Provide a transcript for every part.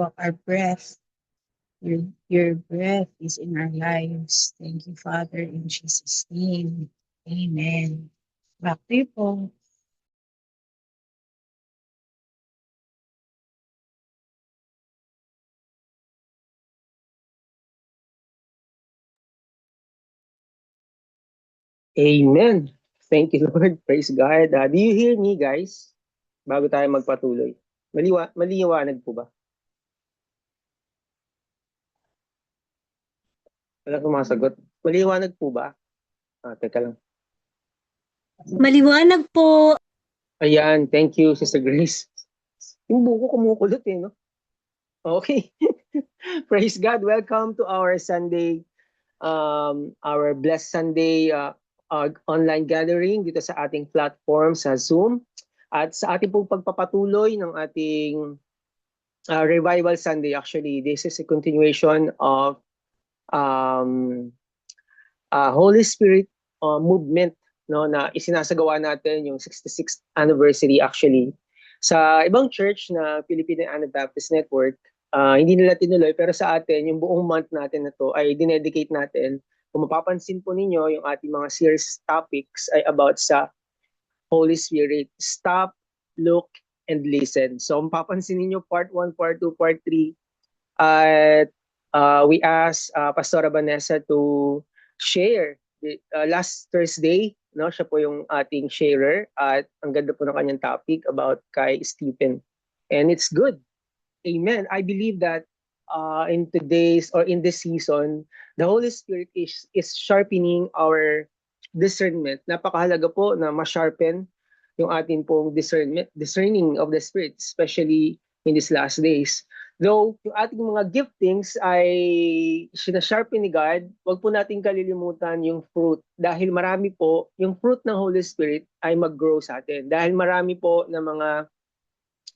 of our breath. Your breath is in our lives. Thank you, Father, in Jesus' name. Amen. Back to you po. Amen. Thank you, Lord. Praise God. Do you hear me, guys? Bago tayo magpatuloy. Maliwanag po ba? Wala sumasagot. Maliwanag po ba? Teka lang. Maliwanag po. Ayan, thank you, Sister Grace. Yung buko kumukulot no? Okay. Praise God. Welcome to our Sunday, our Blessed Sunday online gathering dito sa ating platform sa Zoom. At sa ating pong pagpapatuloy ng ating Revival Sunday, actually, this is a continuation of Holy Spirit movement, no, na isinasagawa natin yung 66th anniversary actually sa ibang church na Filipino Anabaptist Network. Hindi nila tinuloy, pero sa atin yung buong month natin na to ay dinedicate natin. Kung mapapansin po ninyo, yung ating mga series topics ay about sa Holy Spirit. Stop, look, and listen. So mapapansin ninyo part 1, part 2, part 3 at we asked Pastora Vanessa to share last Thursday, no? Siya po yung ating sharer at ang ganda po ng kanyang topic about kay Stephen. And it's good. Amen. I believe that in today's or in this season, the Holy Spirit is sharpening our discernment. Napakahalaga po na ma-sharpen yung ating pong discerning of the Spirit, especially in these last days. Though yung ating mga giftings ay sinasharpen ni God, wag po natin kalilimutan yung fruit. Dahil marami po, yung fruit ng Holy Spirit ay mag-grow sa atin. Dahil marami po na mga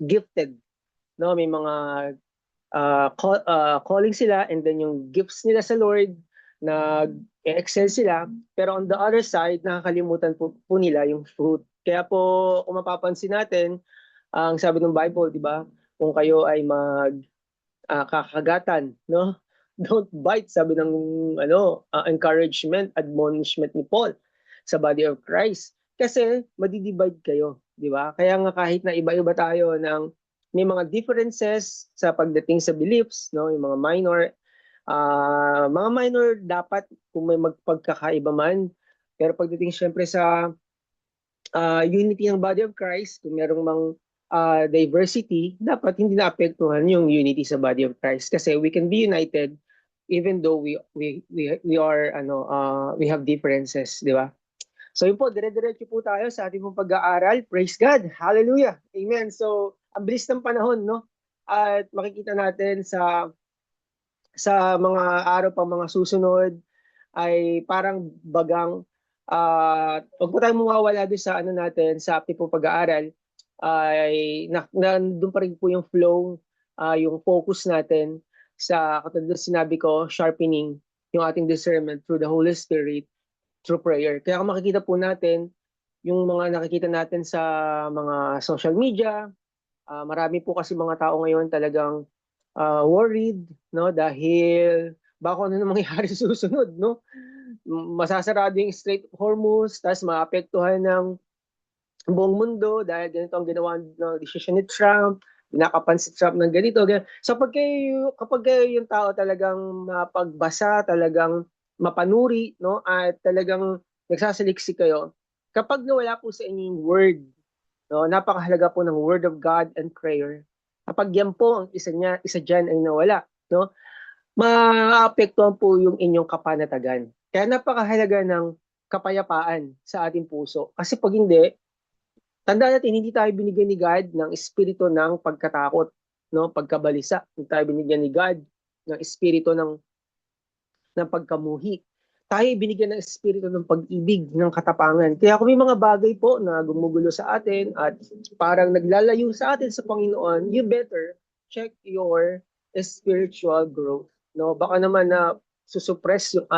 gifted, no? May mga calling sila, and then yung gifts nila sa Lord, nag-excel sila. Pero on the other side, nakakalimutan po nila yung fruit. Kaya po, kung mapapansin natin, ang sabi ng Bible, di ba? Kung kayo ay kakagatan, no? Don't bite, sabi ng encouragement, admonishment ni Paul sa body of Christ. Kasi madidivide kayo, di ba? Kaya nga kahit na iba-iba tayo ng may mga differences sa pagdating sa beliefs, no? Yung mga minor dapat kung may magpagkakaiba man. Pero pagdating syempre sa unity ng body of Christ, kung merong mang diversity, dapat hindi naapektuhan yung unity sa body of Christ kasi we can be united even though we are we have differences, di ba? So yun po, dire-diretso po tayo sa ating pong pag-aaral. Praise God. Hallelujah. Amen. So, ang bilis ng panahon, no? At makikita natin sa mga araw pa mga susunod ay parang bagang wag po tayong mawawala doon sa natin sa ating pong pag-aaral ay nandun pa rin po yung flow, yung focus natin sa katulad sinabi ko, sharpening yung ating discernment through the Holy Spirit through prayer. Kaya kung makikita po natin yung mga nakikita natin sa mga social media, marami po kasi mga tao ngayon talagang worried, no, dahil baka ano na mangyari susunod, no? Masasarado yung Strait of Hormuz, tapos maapektuhan ng buong mundo dahil ganito ang ginawa ng decision ni Trump, pinakapan si Trump ng ganito. So kapag yung tao talagang mapagbasa, talagang mapanuri, no, at talagang nagsasaliksik kayo, kapag nawala po sa inyo yung word, no, napakahalaga po ng word of God and prayer. Kapag yan po ang isa dyan ay nawala, no, maapektuhan po yung inyong kapanatagan. Kaya napakahalaga ng kapayapaan sa ating puso. Kasi pag hindi, tandaan natin, hindi tayo binigyan ni God ng espiritu ng pagkatakot, no, pagkabalisa. Hindi tayo binigyan ni God ng espiritu ng pagkamuhi. Tayo binigyan ng espiritu ng pag-ibig, ng katapangan. Kaya kung may mga bagay po na gumugulo sa atin at parang naglalayo sa atin sa Panginoon, you better check your spiritual growth. No, baka naman na susuppress yung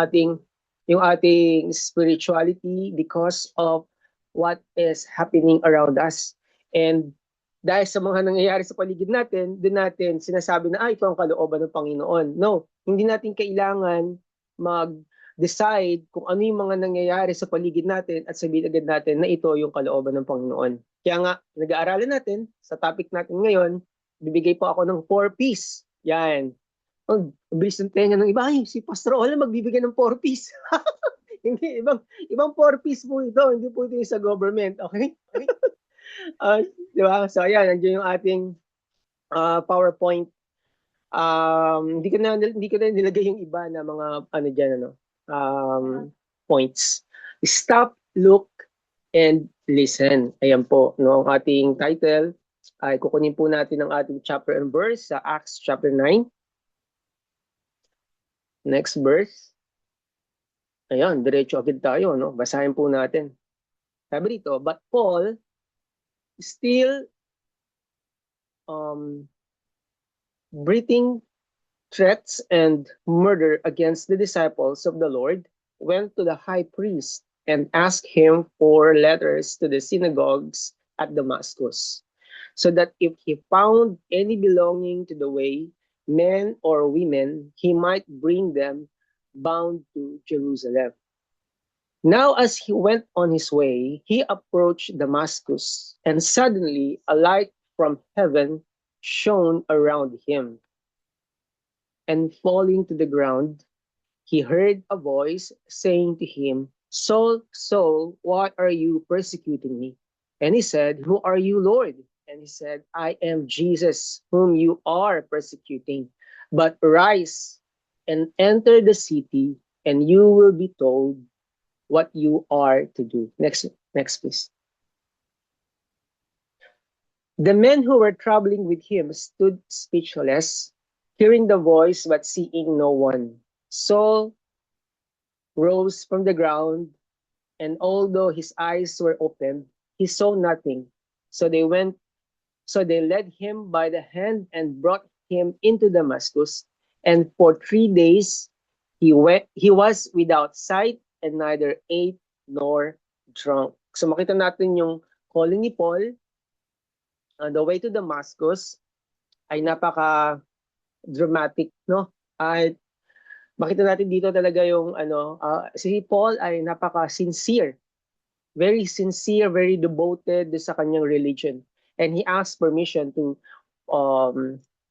ating spirituality because of what is happening around us. And dahil sa mga nangyayari sa paligid natin, doon natin sinasabi na, ito ang kalooban ng Panginoon. No, hindi natin kailangan mag-decide kung ano yung mga nangyayari sa paligid natin at sabihin agad natin na ito yung kalooban ng Panginoon. Kaya nga, nag-aaralan natin, sa topic natin ngayon, bibigay po ako ng 4 Ps. Yan. Ang bilis ng tenga ng iba, ay, si Pastor Ola magbibigay ng 4 Ps. Hindi, ibang 4 Ps po ito, hindi po ito yung sa government, okay? Di ba? So, ayan, nandiyan yung ating PowerPoint. Hindi ko na nilagay yung iba na mga ano diyan points. Stop, look, and listen. Ayan po, no, ang ating title ay kukunin po natin ang ating chapter and verse sa Acts chapter 9. Next verse. Ayan, diretso agad tayo, no? Basahin po natin. Sabi dito, but Paul still breathing threats and murder against the disciples of the Lord, went to the high priest and asked him for letters to the synagogues at Damascus, so that if he found any belonging to the way, men or women, he might bring them bound to Jerusalem. Now, as he went on his way, he approached Damascus, and suddenly a light from heaven shone around him. And falling to the ground, he heard a voice saying to him, Saul, Saul, why are you persecuting me? And he said, Who are you, Lord? And he said, I am Jesus, whom you are persecuting. But rise and enter the city, and you will be told what you are to do. Next, please. The men who were traveling with him stood speechless, hearing the voice but seeing no one. Saul rose from the ground, and although his eyes were open, he saw nothing. So they led him by the hand and brought him into Damascus. And for 3 days he was without sight and neither ate nor drank. So makita natin yung calling ni Paul on the way to Damascus ay napaka-dramatic, no? At makita natin dito talaga yung si Paul ay napaka-sincere. Very sincere, very devoted sa kanyang religion. And he asked permission to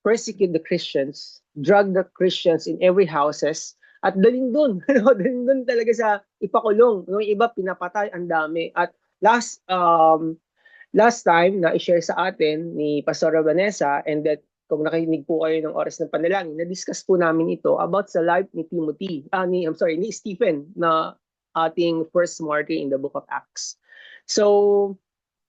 persecute the Christians, drug the Christians in every houses, at dalhin doon. Dalhin doon talaga sa ipakulong. Yung iba pinapatay, ang dami. At last time na i-share sa atin ni Pastor Vanessa, and that kung nakinig po kayo ng oras ng panalangin, na-discuss po namin ito about sa life ni ni Stephen, na ating first martyr in the book of Acts. So,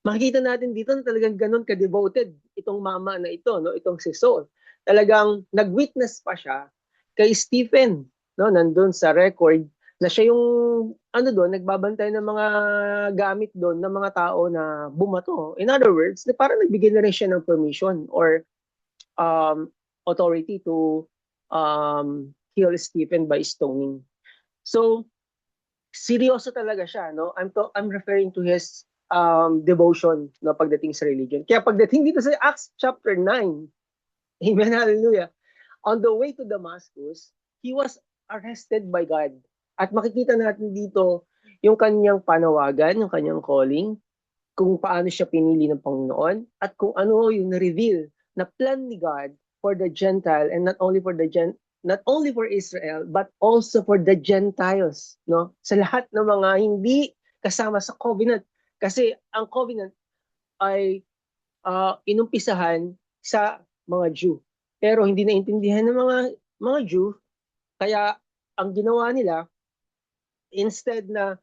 makikita natin dito na talagang ganun ka-devoted itong mama na ito, no? Itong si Saul. Talagang nag-witness pa siya kay Stephen, no? Nandun sa record na siya yung nagbabantay ng mga gamit doon ng mga tao na bumato. In other words, parang nagbigay na rin siya ng permission or authority to kill Stephen by stoning. So, seryoso talaga siya, no? I'm referring to his devotion, no, pagdating sa religion. Kaya pagdating dito sa Acts chapter 9, amen, hallelujah, on the way to Damascus, he was arrested by God. At makikita natin dito yung kanyang panawagan, yung kanyang calling, kung paano siya pinili ng Panginoon, at kung ano yung na-reveal na plan ni God for the Gentile, and not only for Israel, but also for the Gentiles, no? Sa lahat ng mga hindi kasama sa covenant. Kasi ang covenant ay inumpisahan sa mga Jew. Pero hindi naintindihan ng mga Jew, kaya ang ginawa nila, instead na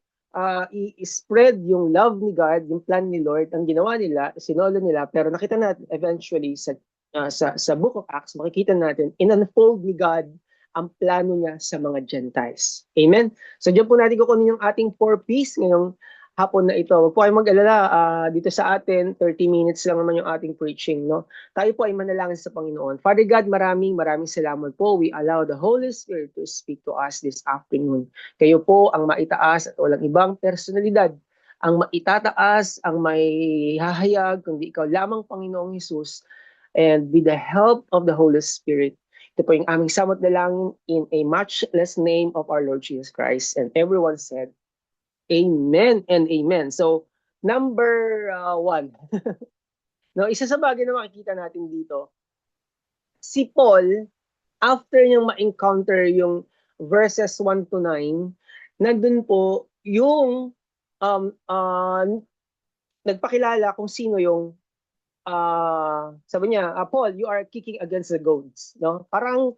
i-spread yung love ni God, yung plan ni Lord, ang ginawa nila, sinolo nila, pero nakita natin eventually sa book of Acts, makikita natin, in-unfold ni God ang plano niya sa mga Gentiles. Amen? So, diyan po natin kukunin yung ating 4 Ps ngayong hapon na ito. Huwag po kayo mag-alala, dito sa atin, 30 minutes lang naman yung ating preaching, no? Tayo po ay manalangin sa Panginoon. Father God, maraming salamat po. We allow the Holy Spirit to speak to us this afternoon. Kayo po ang maitaas at walang ibang personalidad ang maitataas, ang may hahayag, kundi ikaw lamang, Panginoong Hesus. And with the help of the Holy Spirit, ito po yung aming samot dalangin in a matchless name of our Lord Jesus Christ. And everyone said, Amen and Amen. So, number one, no, isa sa bagay na makikita natin dito, si Paul, after niyang ma-encounter yung verses 1 to 9, nandun po yung um, uh, nagpakilala kung sino yung sabi niya, Paul, you are kicking against the goads, no? Parang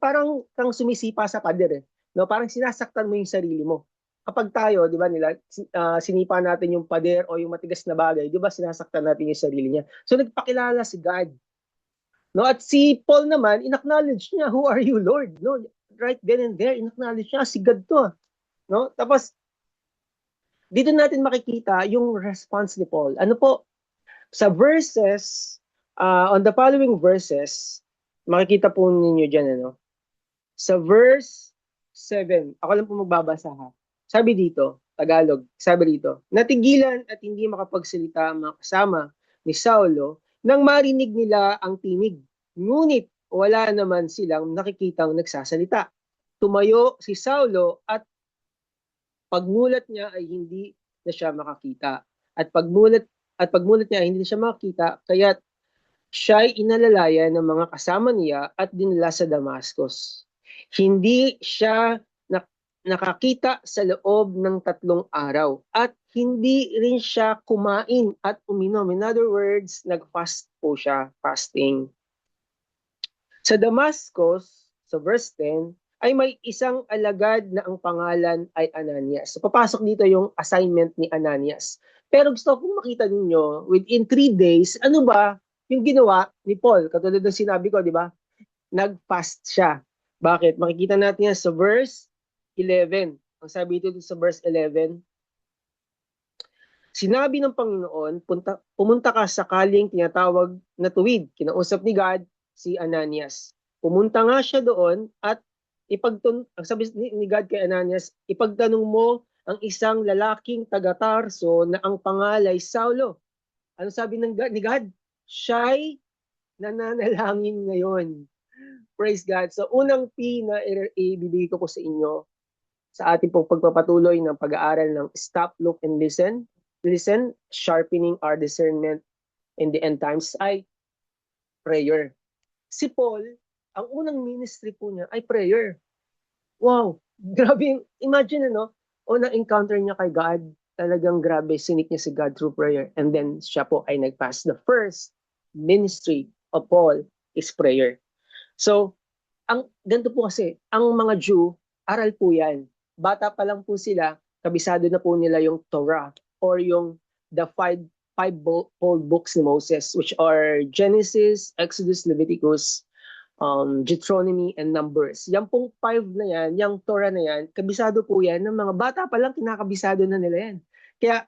kang sumisipa sa pader, eh, no? Parang sinasaktan mo yung sarili mo. Kapag tayo, 'di ba, sinipa natin yung pader o yung matigas na bagay, 'di ba, sinasaktan natin yung sarili niya. So nagpakilala si God, no? At si Paul naman, inacknowledge niya, who are you, Lord? No? Right then and there, inacknowledge niya, si God to, no? Tapos dito natin makikita yung response ni Paul. Ano po? Sa verses, on the following verses, makikita po ninyo dyan, ano? Sa verse 7, ako lang po magbabasa, ha. Sabi dito, Tagalog, sabi dito, natigilan at hindi makapagsalita ang mga kasama ni Saulo nang marinig nila ang tinig. Ngunit wala naman silang nakikitang nagsasalita. Tumayo si Saulo at pagmulat niya ay hindi na siya makakita. At pagmulat niya ay hindi na siya makakita, kaya siya ay inalalayan ng mga kasama niya at dinala sa Damascus. Hindi siya nakakita sa loob ng 3 araw at hindi rin siya kumain at uminom. In other words, nag-fast po siya, fasting. Sa Damascus, sa verse 10, ay may isang alagad na ang pangalan ay Ananias. So, papasok dito yung assignment ni Ananias. Pero gusto kong makita ninyo, within 3 days, ano ba yung ginawa ni Paul? Katulad ng sinabi ko, di ba? Nag-fast siya. Bakit? Makikita natin yan sa verse 11. Ang sabi dito sa verse 11, sinabi ng Panginoon, pumunta ka sa kaling tinatawag na tuwid. Kinausap ni God si Ananias. Pumunta nga siya doon at ang sabi ni God kay Ananias, ipagtanong mo ang isang lalaking taga-Tarso na ang pangalay Saulo. Ano sabi ni God? Siya'y nananalangin ngayon. Praise God. So, unang P na ibibigay ko sa inyo sa ating pong pagpapatuloy ng pag-aaral ng Stop, Look, and Listen. Listen, sharpening our discernment in the end times ay prayer. Si Paul, ang unang ministry po niya ay prayer. Wow, grabe. Imagine, ano, unang encounter niya kay God, talagang grabe, sinik niya si God through prayer. And then siya po ay nag-pass. The first ministry of Paul is prayer. So, ganito po kasi, ang mga Jew, aral po yan. Bata pa lang po sila, kabisado na po nila yung Torah or yung the five-fold books ni Moses, which are Genesis, Exodus, Leviticus, Deuteronomy, and Numbers. Yan pong 5 na yan, yung Torah na yan, kabisado po yan ng mga bata pa lang, kinakabisado na nila yan. Kaya,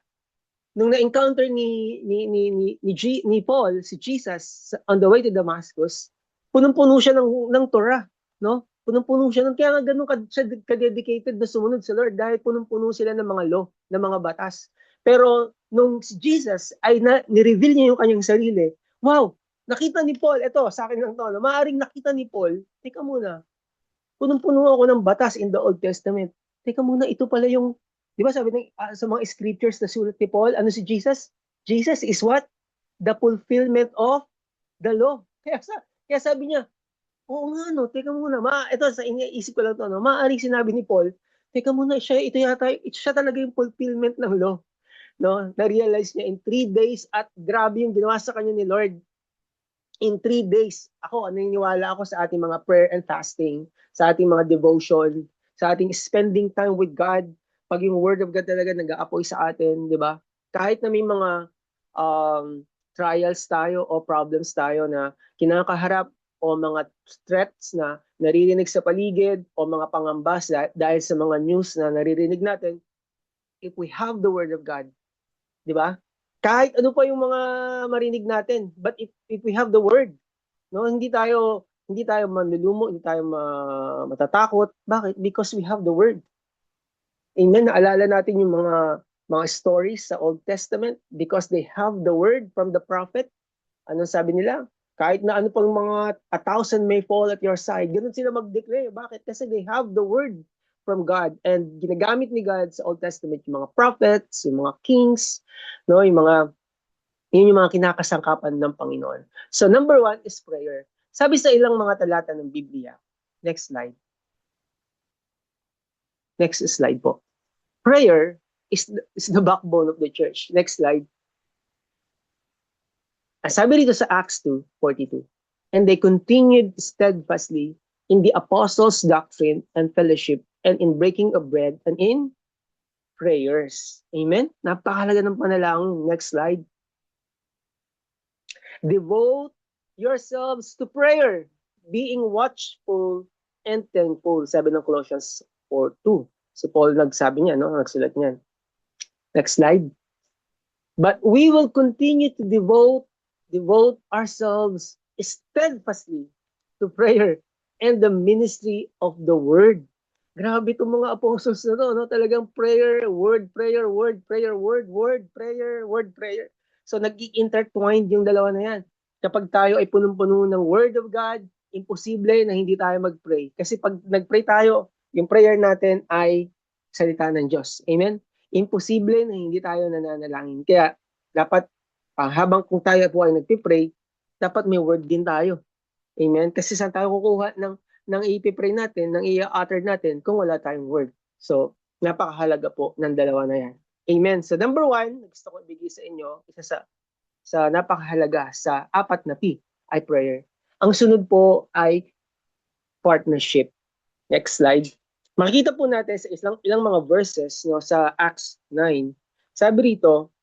nung na-encounter ni Paul, si Jesus, on the way to Damascus, punong-puno siya ng Torah, no? Punong-puno siya kaya nga ganun ka-dedicated na sumunod sa Lord dahil punong-puno sila ng mga law, ng mga batas. Pero nung si Jesus ay ni-reveal niya yung kanyang sarili, wow, nakita ni Paul, eto, sa akin lang to, no? Maaring nakita ni Paul, teka muna, punong-puno ako ng batas in the Old Testament. Teka muna, ito pala yung, di ba sabi sa mga scriptures na sulat ni Paul, ano si Jesus? Jesus is what? The fulfillment of the law. Kaya sabi niya, oo nga, no, teka muna, ito sa iniisip ko lang to, no, maaaring sinabi ni Paul, teka muna, siya talaga yung fulfillment ng law. No? Na-realize niya in 3 days at grabe yung ginawa sa kanya ni Lord. In 3 days, naniniwala ako sa ating mga prayer and fasting, sa ating mga devotion, sa ating spending time with God, pag yung Word of God talaga nag-aapoy sa atin, di ba? Kahit na may mga trials tayo o problems tayo na kinakaharap o mga threats na naririnig sa paligid o mga pangambas dahil sa mga news na naririnig natin, if we have the Word of God, di ba? Kahit ano pa yung mga marinig natin, but if we have the Word, no, hindi tayo manlulumo, hindi tayo matatakot. Bakit? Because we have the Word. Amen. Naalala natin yung mga mga stories sa Old Testament because they have the word from the prophet. Anong sabi nila? Kahit na ano pang mga 1,000 may fall at your side, ganun sila mag-declare. Bakit? Kasi they have the word from God. And ginagamit ni God sa Old Testament yung mga prophets, yung mga kings, no, yun yung mga kinakasangkapan ng Panginoon. So number 1 is prayer. Sabi sa ilang mga talata ng Biblia. Next slide. Next slide po. Prayer is the backbone of the church. Next slide. Sabi rito sa Acts 2:42, and they continued steadfastly in the apostles' doctrine and fellowship, and in breaking of bread, and in prayers. Amen? Napakahalaga ng panalangin. Next slide. Devote yourselves to prayer, being watchful and thankful. Sabi ng Colossians 4:2. Si Paul nagsabi niya, no? Nagsulat niyan. Next slide. But we will continue to devote ourselves steadfastly to prayer and the ministry of the word. Grabe itong mga apostles na to, no? Talagang prayer, word, prayer, word, prayer, word, word, prayer, word, prayer. So nag-i-intertwined yung dalawa na yan. Kapag tayo ay punong-puno ng word of God, imposible na hindi tayo mag-pray. Kasi pag nag-pray tayo, yung prayer natin ay salita ng Diyos. Amen? Imposible na hindi tayo nananalangin. Kaya dapat habang kung tayo po ay nagpipray, dapat may word din tayo. Amen? Kasi saan tayo kukuha ng ipipray natin, ng i-utter natin kung wala tayong word. So, napakahalaga po ng dalawa na yan. Amen. So, number 1, gusto ko ibigay sa inyo, isa sa napakahalaga sa 4 na P ay prayer. Ang sunod po ay partnership. Next slide. Makikita po natin sa ilang mga verses, no, sa Acts 9. Sabi rito,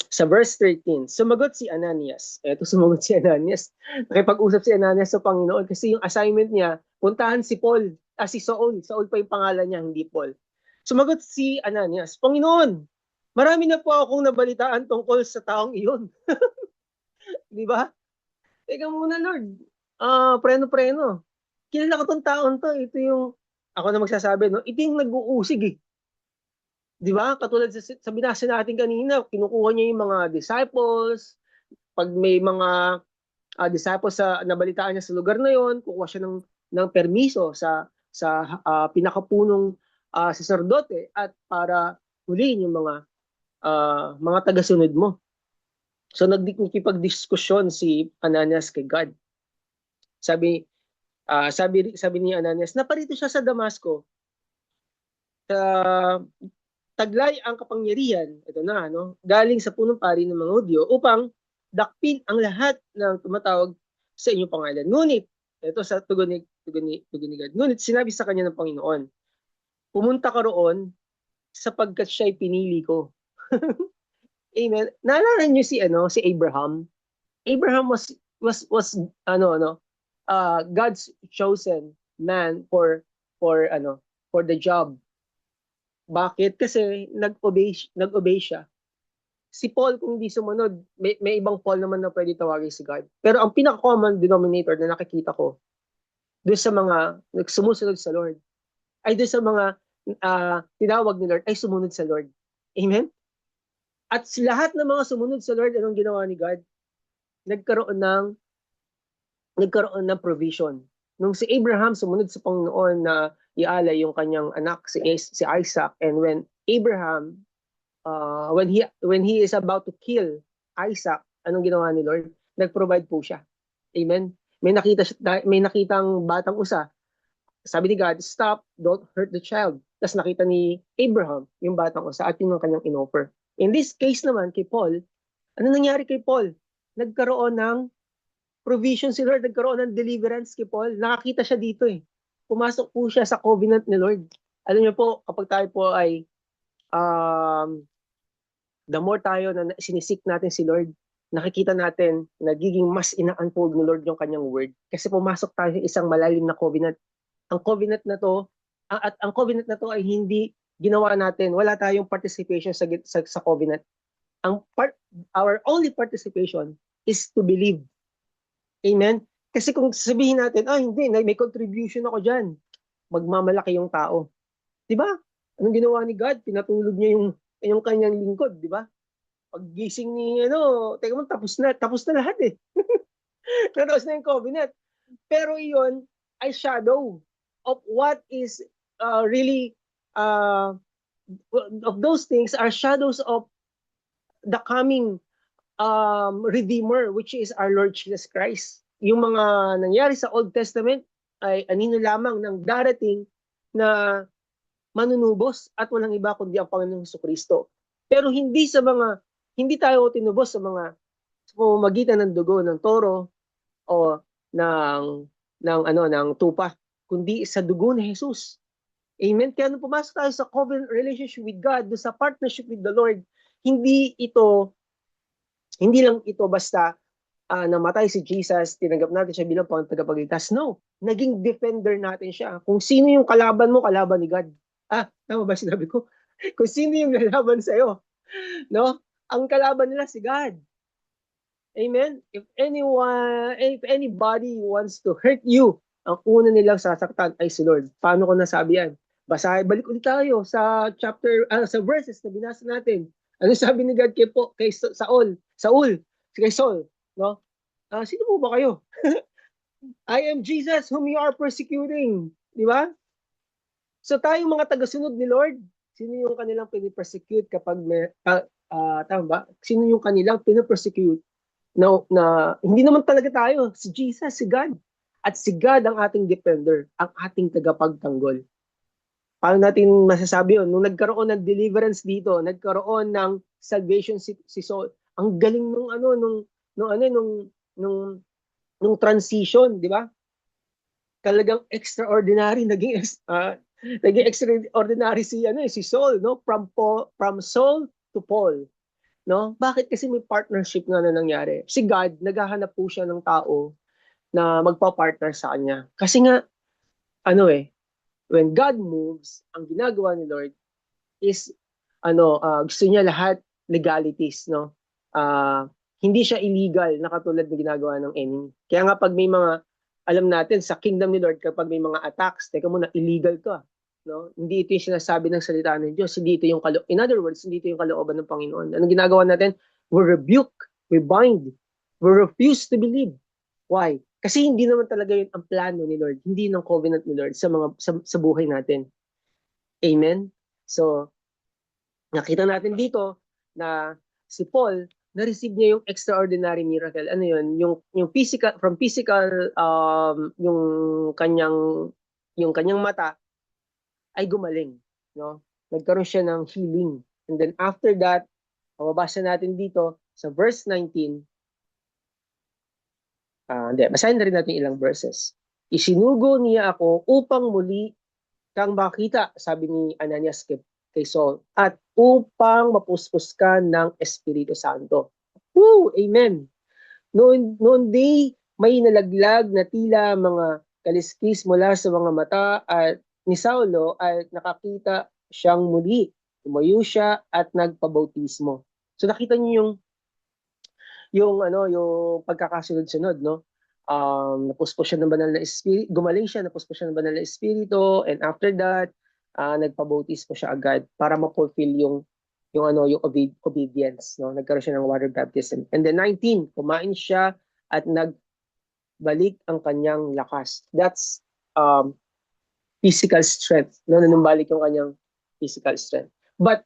sa verse 13, sumagot si Ananias. Eto, sumagot si Ananias. Nakipag-usap si Ananias sa Panginoon kasi yung assignment niya, puntahan si Paul, si Saul. Saul pa yung pangalan niya, hindi Paul. Sumagot si Ananias, Panginoon, marami na po akong nabalitaan tungkol sa taong iyon. Di ba? Teka muna, Lord. Preno-preno. Kilala ko tong taon to. Ito yung, ako na magsasabi, no? Ito yung nag-uusig eh. Di ba? Katulad sa binasa natin kanina, kinukuha niya yung mga disciples. Pag may mga disciples sa nabalitaan niya sa lugar na yon, kukuha siya ng permiso sa pinakapunong saserdote at para huliin yung mga tagasunod mo. So nagkipag-diskusyon si Ananias kay God. Sabi ni Ananias, naparito siya sa Damasco. Taglay ang kapangyarihan, ito na, no, galing sa punong pari ng mga Hudyo upang dakpin ang lahat ng tumatawag sa inyong pangalan. Ngunit, ito sa tugon ni God, ngunit sinabi sa kanya ng Panginoon, pumunta ka roon sapagkat siya'y pinili ko. Amen. Naalala niyo si Abraham? Abraham was God's chosen man for the job. Bakit? Kasi nag-obey siya. Si Paul, kung hindi sumunod, may ibang Paul naman na pwede tawagin si God. Pero ang pinaka-common denominator na nakikita ko doon sa mga nagsumusunod sa Lord ay doon sa mga tinawag ni Lord ay sumunod sa Lord. Amen? At lahat ng mga sumunod sa Lord, anong ginawa ni God? Nagkaroon ng provision. Nung si Abraham sumunod sa Panginoon na ialay yung kanyang anak si Isaac, and when Abraham when he is about to kill Isaac, anong ginawa ni Lord? Nag-provide po siya. Amen. May nakitang batang usa. Sabi ni God, stop, don't hurt the child. Tapos nakita ni Abraham yung batang usa at yung kanyang inoffer. In this case naman kay Paul, ano nangyari kay Paul? Nagkaroon ng provision si Lord, nagkaroon ng deliverance kay Paul. Nakakita siya dito eh. Pumasok po siya sa covenant ni Lord. Alam niyo po, kapag tayo po ay the more tayo na sinisik natin si Lord, nakikita natin nagiging mas ina-unfold ni Lord yung kanyang word. Kasi pumasok tayo sa isang malalim na covenant. Ang covenant na to, ang covenant na to ay hindi ginawa natin. Wala tayong participation sa covenant. Our only participation is to believe. Amen? Kasi kung sabihin natin, hindi, may contribution ako dyan, magmamalaki yung tao. Diba? Anong ginawa ni God? Pinatulog niya yung kanyang lingkod, di ba? Paggising ni, teka mo, tapos na lahat eh. Tapos na yung covenant. Pero iyon ay shadow of what is really, uh, of those things are shadows of the coming Redeemer, which is our Lord Jesus Christ. Yung mga nangyari sa Old Testament ay anino lamang ng darating na manunubos at walang iba kundi ang Panginoong Kristo. Pero hindi tayo tinubos sa pamamagitan ng dugo ng toro o ng ng tupa, kundi sa dugo ni Jesus. Amen. Kaya nung pumasok tayo sa covenant relationship with God, sa partnership with the Lord, hindi lang ito basta namatay si Jesus, tinanggap natin siya bilang tagapagligtas. No, naging defender natin siya. Kung sino yung kalaban mo, kalaban ni God. Tama ba sinabi ko? Kung sino yung lalaban sa'yo, no? Ang kalaban nila si God. Amen? If anybody wants to hurt you, ang una nilang sasaktan ay si Lord. Paano ko nasabi yan? Balik ulit tayo sa sa verses na binasa natin. Ano sabi ni God kay Saul? Kay Saul, no? Sino po ba kayo? I am Jesus whom you are persecuting. Di ba? So tayong mga tagasunod ni Lord, sino yung kanilang pinipersecute kapag tama ba? Sino yung kanilang pinipersecute? Na hindi naman talaga tayo, si Jesus, si God. At si God ang ating defender, ang ating tagapagtanggol. Paano natin masasabi yun? Nung nagkaroon ng deliverance dito, nagkaroon ng salvation si Saul, ang galing nung transition, di ba? Talagang extraordinary, naging extraordinary si Saul, no? From Saul to Paul. No? Bakit? Kasi may partnership nga na nangyari. Si God, naghahanap po siya ng tao na magpa-partner sa kanya. Kasi nga, when God moves, ang ginagawa ni Lord is, gusto niya lahat legalities, no? Hindi siya illegal na katulad na ginagawa ng enemy. Kaya nga pag may alam natin, sa kingdom ni Lord, kapag may mga attacks, teka muna, illegal to. No? Hindi ito yung sinasabi ng salita ng Diyos. In other words, hindi ito yung kalooban ng Panginoon. Anong ginagawa natin? We rebuke, we bind, we refuse to believe. Why? Kasi hindi naman talaga yun ang plano ni Lord, hindi ng covenant ni Lord sa buhay natin. Amen? So, nakita natin dito na si Paul, na-receive niya yung extraordinary miracle. Ano yun? Yung physical, from physical, yung kanyang mata ay gumaling, no? Nagkaroon siya ng healing. And then after that, mababasa natin dito sa verse 19. Basahin na rin natin ilang verses. Isinugo niya ako upang muli kang makita, sabi ni Ananias kay Saul, at upang mapuspos ka ng Espiritu Santo. Woo! Amen! Noon day, may nalaglag na tila mga kaliskis mula sa mga mata at ni Saulo at nakakita siyang muli. Tumayo siya at nagpabautismo. So nakita niyo yung pagkakasunod-sunod, no? Napuspos siya ng banal na espiritu, gumaling siya, napuspos siya ng banal na espiritu, and after that, nagpabautismo siya agad para ma-fulfill yung obedience, no? Nagkaroon siya ng water baptism. And then 19, kumain siya at nagbalik ang kanyang lakas. That's physical strength, no? Nanumbalik yung kanyang physical strength. But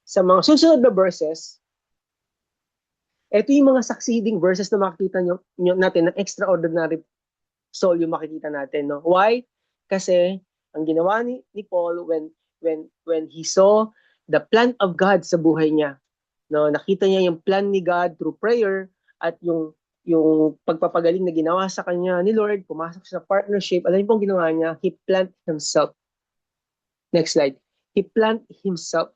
sa mga susunod na verses, ito yung mga succeeding verses na makikita natin ng extraordinary soul yung makikita natin, no? Why? Kasi ang ginawa ni Paul when he saw the plan of God sa buhay niya, no? Nakita niya yung plan ni God through prayer at yung pagpapagaling na ginawa sa kanya ni Lord, pumasok siya sa partnership. Alam niyo pong ginawa niya? He planted himself. Next slide. He planted himself.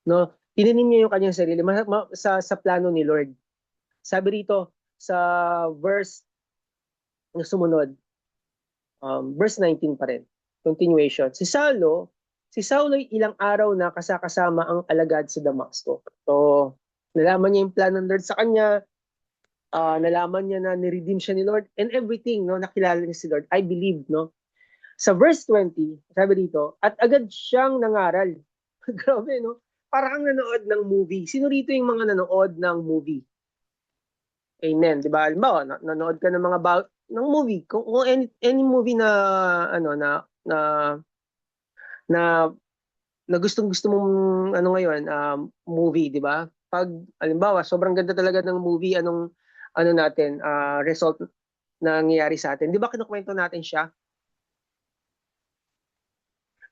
No? Tinanim niya yung kanyang sarili sa plano ni Lord. Sabi rito sa verse na sumunod, verse 19 pa rin. Continuation. Si Saulo ay ilang araw na kasama ang alagad sa Damasco. So, nalaman niya yung plan ng Lord sa kanya, nalaman niya na ni-redeem siya ni Lord, and everything, no, nakilala niya si Lord. I believe, no, Sa verse 20, sabi dito, at agad siyang nangaral. Grabe, no? Para kang nanood ng movie. Sino rito yung mga nanood ng movie? Amen, di ba? Halimbawa, nanood ka ng mga ng movie. Kung any movie na ano na na na gustong-gusto mong ano ngayon, movie, di ba? Pag halimbawa, sobrang ganda talaga ng movie, anong ano natin, result na nangyayari sa atin. Di ba kinukwento natin siya?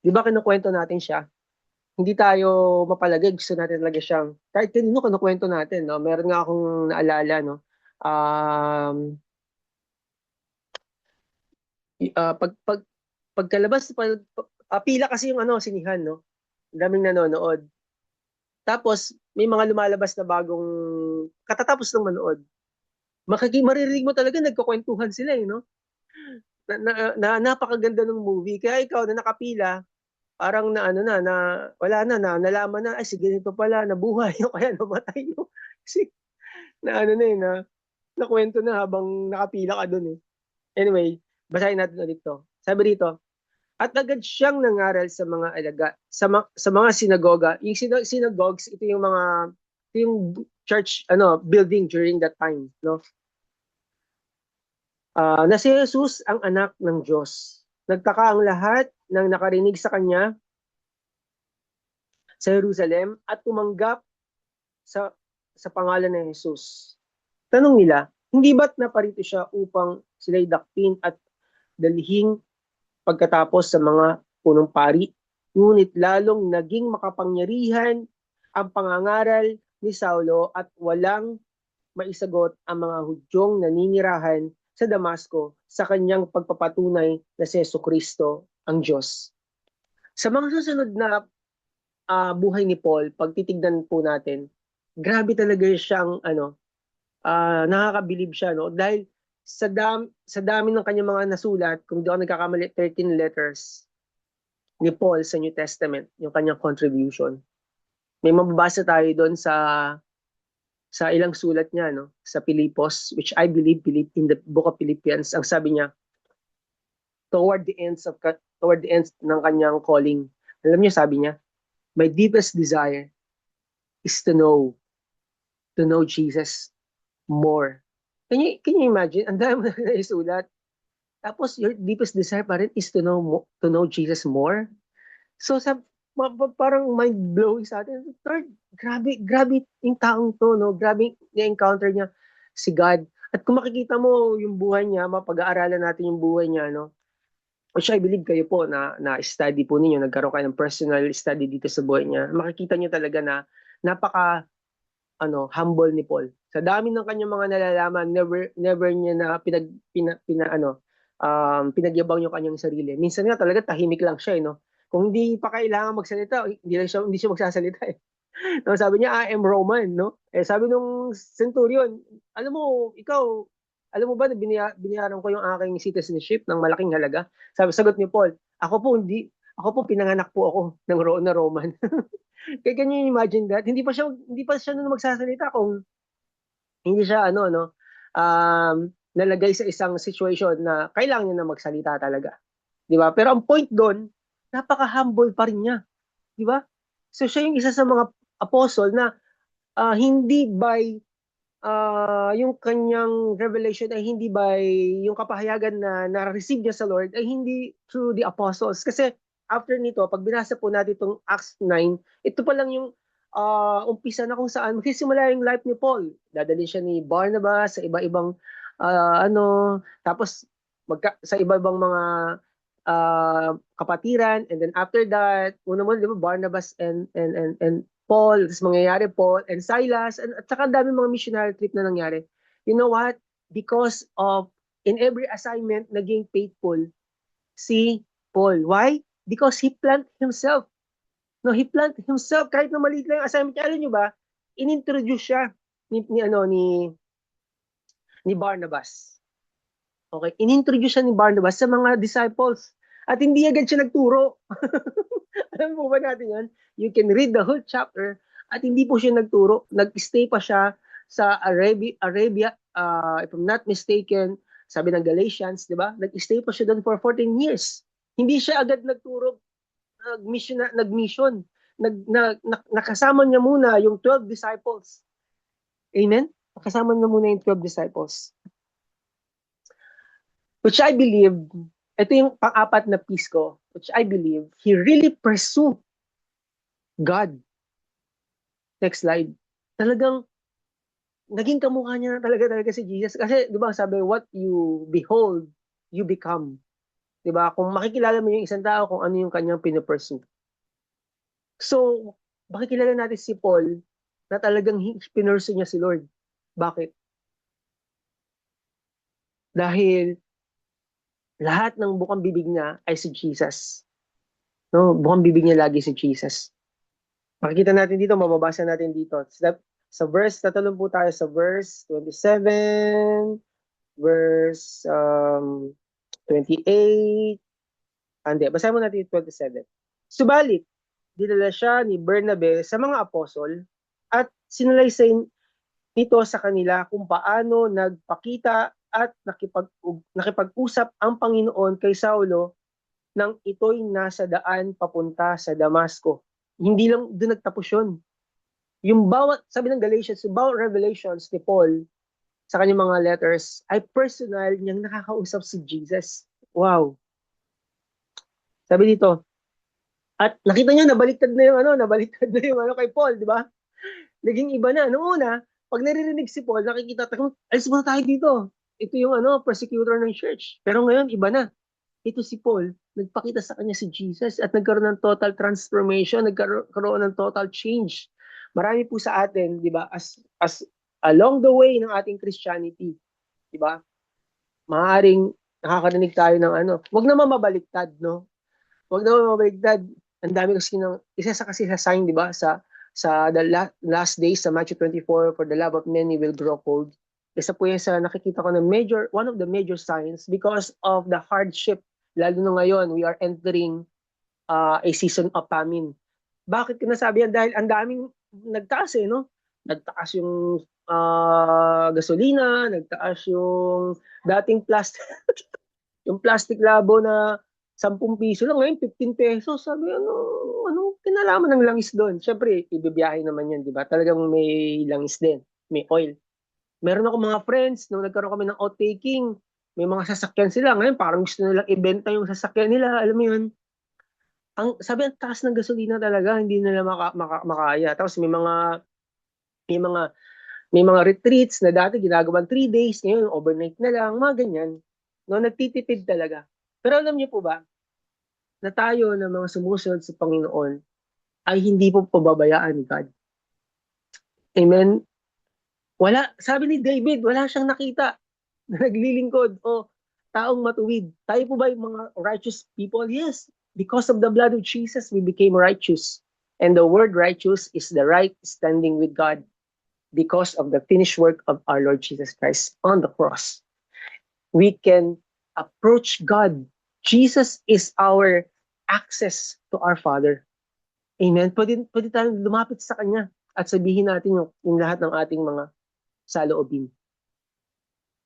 Di ba kinukwento natin siya? Hindi tayo mapalagay, gusto natin talaga siyang, kahit kanino kinukwento natin, no? Meron nga akong naalala, no? Um, pagkalabas, pila kasi yung ano, sinihan, no? Ang daming nanonood. Tapos, may mga lumalabas na bagong, katatapos ng manood. Maririnig mo talaga, nagkukwentuhan sila, eh, no? Napakaganda ng movie. Kaya ikaw na nakapila, parang na ano na wala nalaman na, ay sige nito pala, nabuhay o kaya namatay no. Kasi na ano na na nakwento na habang nakapila ka dun eh. Anyway, basahin natin ulit to. Sabi dito, at agad siyang nangaral sa mga alaga, sa mga sinagoga. Yung synagogues, ito yung church ano building during that time, no? Na si Jesus ang anak ng Diyos. Nagtaka ang lahat ng nakarinig sa kanya sa Jerusalem at tumanggap sa pangalan ng Jesus. Tanong nila, hindi ba't naparito siya upang sila'y dakpin at dalhing pagkatapos sa mga punong pari? Ngunit lalong naging makapangyarihan ang pangangaral ni Saulo at walang maisagot ang mga Hudyong naninirahan sa Damasco sa kanyang pagpapatunay na si Jesucristo ang Diyos. Sa mga susunod na buhay ni Paul, pag titignan po natin, grabe talaga siyang ano, nakakabilib siya, no? Dahil sa dami ng kanyang mga nasulat, kung di ako nagkakamali, 13 letters ni Paul sa New Testament, yung kanyang contribution. May mababasa tayo doon sa ilang sulat niya, no? Sa Pilipos, which I believe in the book of Philippians, ang sabi niya, toward the ends ng kanyang calling. Alam niyo, sabi niya, my deepest desire is to know Jesus more. Can you imagine? Ang dami mo na naisulat. Tapos your deepest desire pa rin is to know Jesus more. So parang mind blowing sa atin. Lord, grabe yung taong to, no? Grabe na-encounter niya si God. At kung makikita mo yung buhay niya, mapag-aaralan natin yung buhay niya, no? Which I believe kayo po na study po ninyo, nagkaroon kayo ng personal study dito sa buhay niya. Makikita niyo talaga na napaka humble ni Paul. Sa dami ng kanyang mga nalalaman, never niya na pinagyabang yung kanyang sarili. Minsan nga talaga tahimik lang siya, no? Kung hindi pa kailangan magsalita, hindi siya magsasalita eh. No, sabi niya, I am Roman, no? Eh sabi nung centurion, alam mo, alam mo ba na binayaran ko yung aking citizenship ng malaking halaga? Sagot ni Paul, ako po pinanganak po ako na Roman. Kaya can you imagine that? Hindi pa siya nung magsasalita kung hindi siya nalagay sa isang situation na kailangan niya na magsalita talaga. 'Di ba? Pero ang point doon, napaka-humble pa rin niya, 'di ba? So siya yung isa sa mga apostle na hindi by yung kanyang revelation ay hindi by yung kapahayagan na na-receive niya sa Lord ay hindi through the apostles. Kasi after nito, pag binasa po natin itong Acts 9, ito pa lang yung umpisa na kung saan magsisimula yung life ni Paul. Dadali siya ni Barnabas sa iba-ibang tapos sa iba-ibang mga kapatiran, and then after that, una mo, di ba, Barnabas and Paul, tapos mangyayari Paul and Silas, at saka ang dami mga missionary trip na nangyari. You know what? Because of, in every assignment, naging faithful si Paul. Why? Because he planted himself. No, he planted himself. Kahit na maliit lang yung assignment niya, alam nyo ba, inintroduce siya ni Barnabas. Okay, inintroduce siya ni Barnabas sa mga disciples. At hindi agad siya nagturo. Alam mo ba natin yan? You can read the whole chapter at hindi po siya nagturo. Nag-stay pa siya sa Arabia, if I'm not mistaken, sabi ng Galatians, di ba? Nag-stay pa siya doon for 14 years. Hindi siya agad nagturo, nag-mission. Nakasama niya muna yung 12 disciples. Amen? Nakasama niya muna yung 12 disciples. Which I believe, ito yung pang-apat na piece ko, which I believe, he really pursued God. Next slide. Talagang, naging kamukha niya na talaga si Jesus. Kasi, di ba, sabi, what you behold, you become. Di ba? Kung makikilala mo yung isang tao, kung ano yung kanyang pinupursue. So, makikilala natin si Paul na talagang pinursu niya si Lord. Bakit? Dahil lahat ng bukang bibig niya ay si Jesus. No, bukang bibig niya lagi si Jesus. Makikita natin dito, mababasa natin dito. Sa verse, tatalon po tayo sa verse 27, verse 28. Hindi, basahin mo natin yung 27. Subalit, dinala siya ni Bernabe sa mga apostol at sinalaysay nito sa kanila kung paano nagpakita at nakipag-usap ang Panginoon kay Saulo nang ito'y nasa daan papunta sa Damasco. Hindi lang doon nagtapos yun. Yung bawat, sabi ng Galatians, yung bawat revelations ni Paul sa kanyang mga letters ay personal niyang nakakausap si Jesus. Wow. Sabi dito, at nakita niya nabaliktad na yung kay Paul, di ba? Naging iba na. Noong una, pag naririnig si Paul, nakikita tayo, alis muna tayo dito. Ito yung persecutor ng church. Pero ngayon, iba na. Ito si Paul, nagpakita sa kanya si Jesus at nagkaroon ng total transformation, nagkaroon ng total change. Marami po sa atin, di ba, as along the way ng ating Christianity, di ba, maaaring nakakarinig tayo ng wag naman mabaliktad, no? Wag naman mabaliktad. Ang dami isa kasi sa sign, di ba, sa the last days sa Matthew 24, for the love of many will grow cold. Isa po yan sa nakikita ko na one of the major signs because of the hardship. Lalo na ngayon, we are entering a season of famine. Bakit ko nasabi yan? Dahil ang daming nagtaas no? Nagtaas yung gasolina, nagtaas yung dating plastic, yung plastic labo na 10 piso lang, ngayon 15 pesos. Sabi, ano kinalaman ng langis doon? Siyempre, ibibiyahe naman yan, di ba? Talagang may langis din, may oil. Meron ako mga friends, nung nagkaroon kami ng outtaking, may mga sasakyan sila. Ngayon, parang gusto nilang ibenta yung sasakyan nila. Alam mo yun? Sabi, ang taas ng gasolina talaga, hindi nila makaya. Tapos may mga, may mga retreats na dati ginagawan 3 days, ngayon overnight na lang, mga ganyan. No, nagtitipid talaga. Pero alam niyo po ba, na tayo na mga sumusunod sa Panginoon ay hindi po pababayaan ni God. Amen? Sabi ni David, wala siyang nakita na naglilingkod o taong matuwid. Tayo po ba yung mga righteous people? Yes. Because of the blood of Jesus, we became righteous. And the word righteous is the right standing with God because of the finished work of our Lord Jesus Christ on the cross. We can approach God. Jesus is our access to our Father. Amen? Pwede tayong lumapit sa Kanya at sabihin natin yung lahat ng ating mga saloobin.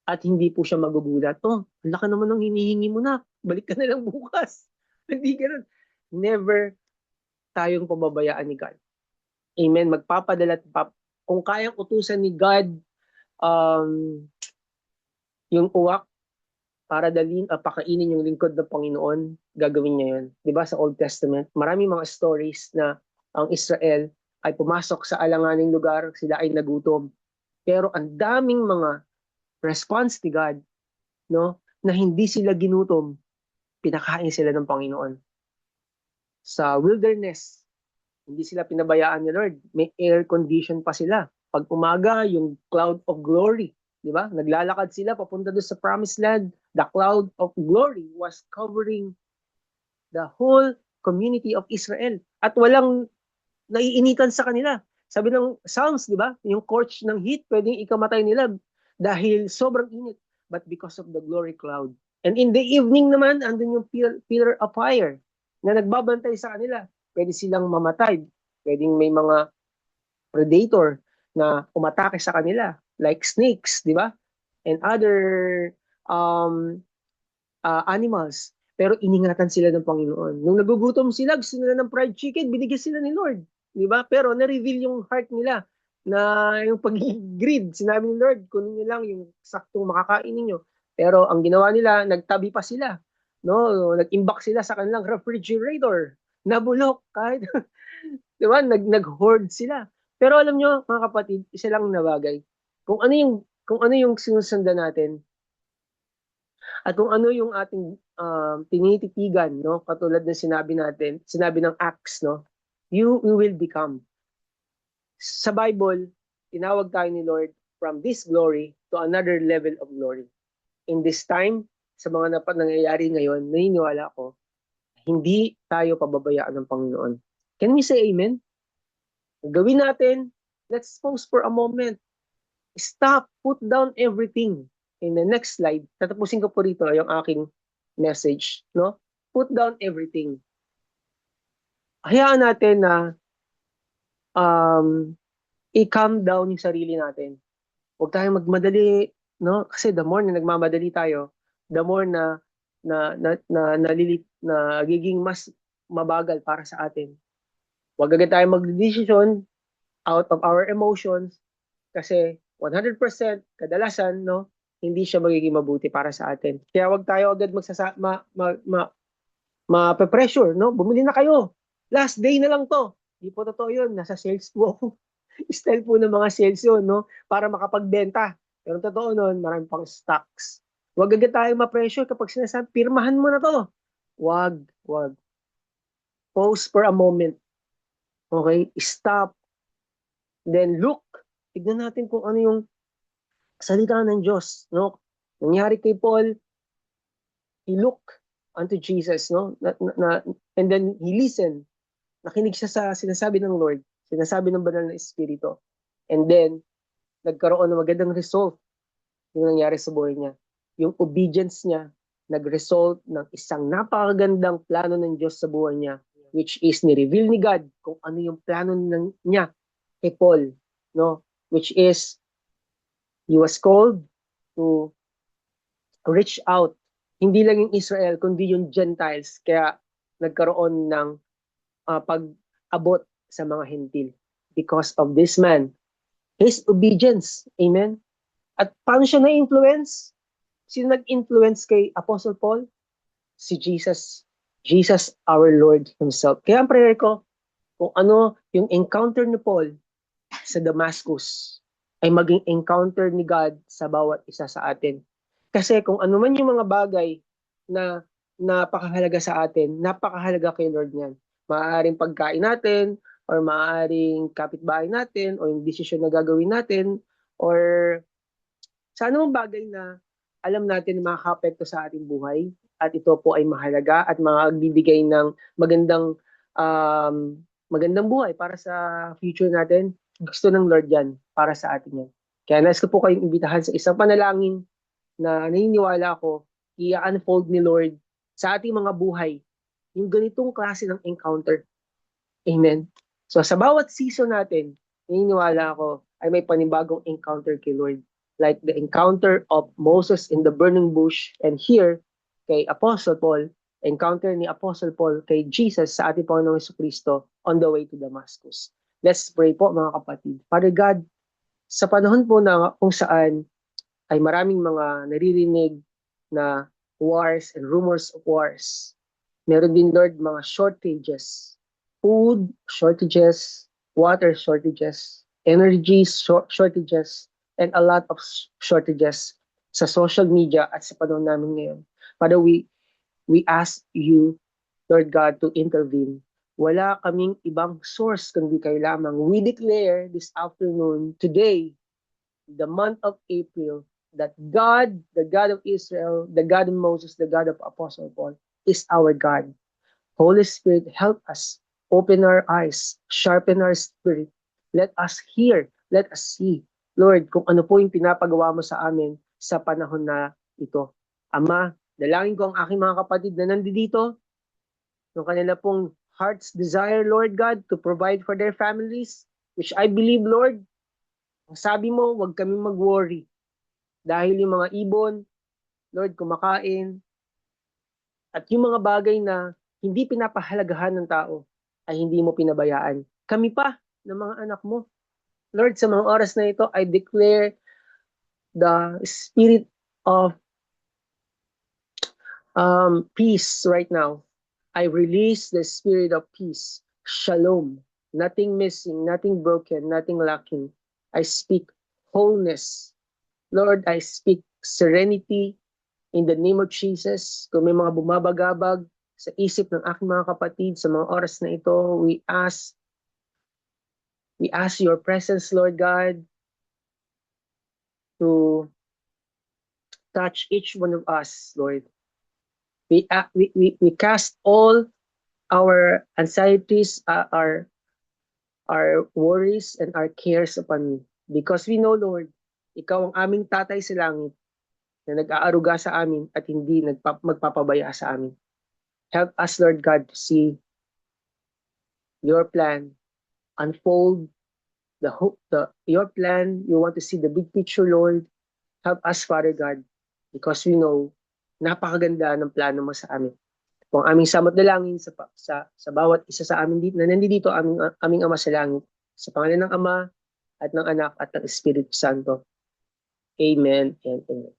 At hindi po siya magugulat. Ang laki naman ng hinihingi mo na. Balik ka na lang bukas. Hindi ganun. Never tayong pababayaan ni God. Amen? Magpapadala at kung kayang utusan ni God yung uwak para pakainin yung lingkod ng Panginoon, gagawin niya yun. Diba sa Old Testament, marami mga stories na ang Israel ay pumasok sa alanganing lugar, sila ay nagutom. Pero ang daming mga response ni God, no, na hindi sila ginutom, pinakain sila ng Panginoon. Sa wilderness, hindi sila pinabayaan ni Lord. May air condition pa sila. Pag umaga, yung cloud of glory, di ba? Naglalakad sila papunta doon sa promised land. The cloud of glory was covering the whole community of Israel. At walang naiinitan sa kanila. Sabi ng Psalms, di ba? Yung scorch ng heat, pwedeng ikamatay nila dahil sobrang init. But because of the glory cloud. And in the evening naman, andun yung pillar of fire na nagbabantay sa kanila. Pwede silang mamatay. Pwedeng may mga predator na umatake sa kanila, like snakes, di ba? And other animals. pero iningatan sila ng Panginoon. Nung nagugutom sila, gusto nila ng fried chicken, binigyan sila ni Lord. Di ba? Pero na-reveal yung heart nila na yung pag-greed. Sinabi ni Lord, kunin niyo lang yung saktong makakain ninyo. Pero ang ginawa nila, nagtabi pa sila. No, nag-imbak sila sa kanilang refrigerator. Nabulok kahit di ba? Nag-hoard sila. Pero alam nyo, mga kapatid, isa lang na bagay. Kung ano yung sinusundan natin, at kung ano yung ating tinititigan, no? Katulad ng sinabi ng Acts, no? You will become. Sa Bible, tinawag tayo ni Lord from this glory to another level of glory. In this time, sa mga nangyayari ngayon, naniniwala ko, hindi tayo pababayaan ng Panginoon. Can we say amen? Gawin natin, let's pause for a moment. Stop, put down everything. In the next slide, tatapusin ko po rito yung aking message, no? Put down everything. Hayaan natin na i-calm down yung sarili natin. Huwag tayong magmadali, no? Kasi the more na nagmamadali tayo, the more na nagiging mas mabagal para sa atin. Huwag agad tayong mag-decision out of our emotions kasi 100% kadalasan, no, hindi siya magiging mabuti para sa atin. Kaya wag tayo agad ma-pressure, no? Bumili na kayo. Last day na lang to. Hindi po totoo yun. Nasa sales po ako. Style po ng mga sales yun, no? Para makapagbenta. Pero totoo nun, marami pang stocks. Wag agad tayo ma-pressure kapag sinasabi, pirmahan mo na to. Wag. Pause for a moment. Okay? Stop. Then look. Tignan natin kung ano yung salita ng Diyos, no? Nangyari kay Paul, he looked unto Jesus, no? And then he listened. Nakinig siya sa sinasabi ng Lord, sinasabi ng banal na Espiritu. And then, nagkaroon ng magandang result yung nangyari sa buhay niya. Yung obedience niya, nag-result ng isang napakagandang plano ng Diyos sa buhay niya, which is ni-reveal ni God kung ano yung plano niya kay Paul, no? Which is, he was called to reach out. Hindi lang yung Israel, kundi yung Gentiles. Kaya nagkaroon ng pag-abot sa mga Hentil. Because of this man, his obedience. Amen? At paano siya na-influence? Sino nag-influence kay Apostle Paul? Si Jesus. Jesus, our Lord Himself. Kaya ang prayer ko, kung ano yung encounter ni Paul sa Damascus, ay maging encounter ni God sa bawat isa sa atin. Kasi kung ano man yung mga bagay na napakahalaga sa atin, napakahalaga kay Lord niyan. Maaaring pagkain natin, or maaaring kapitbahay natin, o yung desisyon na gagawin natin, or sa anumang bagay na alam natin na makaka-apekto sa ating buhay, at ito po ay mahalaga at magbibigay ng magandang buhay para sa future natin. Gusto ng Lord yan para sa atin yan. Kaya nais ko po kayong imbitahan sa isang panalangin na naniniwala ako, i-unfold ni Lord sa ating mga buhay yung ganitong klase ng encounter. Amen. So sa bawat season natin, naniniwala ako ay may panibagong encounter kay Lord. Like the encounter of Moses in the burning bush, and here kay Apostle Paul, encounter ni Apostle Paul kay Jesus sa ating Panginoong Jesucristo on the way to Damascus. Let's pray po mga kapatid. Father God, sa panahon po na kung saan ay maraming mga naririnig na wars and rumors of wars. Meron din, Lord, mga shortages. Food shortages, water shortages, energy shortages, and a lot of shortages sa social media at sa panahon namin ngayon. Father, we ask you, Lord God, to intervene. Wala kaming ibang source kundi kayo lamang. We declare this afternoon, today, the month of April, that God, the God of Israel, the God of Moses, the God of Apostle Paul, is our God. Holy Spirit, help us. Open our eyes. Sharpen our spirit. Let us hear. Let us see. Lord, kung ano po yung pinapagawa mo sa amin sa panahon na ito. Ama, dalangin ko ang aking mga kapatid na nandito, yung kanila pong heart's desire, Lord God, to provide for their families, which I believe, Lord, ang sabi mo, huwag kami mag-worry. Dahil yung mga ibon, Lord, kumakain, At yung mga bagay na hindi pinapahalagahan ng tao ay hindi mo pinabayaan. Kami pa ng mga anak mo. Lord, sa mga oras na ito, I declare the spirit of peace right now. I release the spirit of peace, shalom, nothing missing, nothing broken, nothing lacking. I speak wholeness. Lord, I speak serenity in the name of Jesus. Kung may mga bumabagabag sa isip ng aking mga kapatid sa mga oras na ito, we ask your presence, Lord God, to touch each one of us, Lord. We cast all our anxieties, our worries, and our cares upon you. Because we know, Lord, ikaw ang aming tatay sa langit na nag-aaruga sa amin at hindi magpapabaya sa amin. Help us, Lord God, to see your plan unfold, your plan. You want to see the big picture, Lord. Help us, Father God, because we know napakaganda ng plano mo sa amin. Kung aming samot dalangin sa bawat isa sa amin dito, na nandito aming Ama sa langit, sa pangalan ng Ama at ng Anak at ng Espiritu Santo. Amen and amen.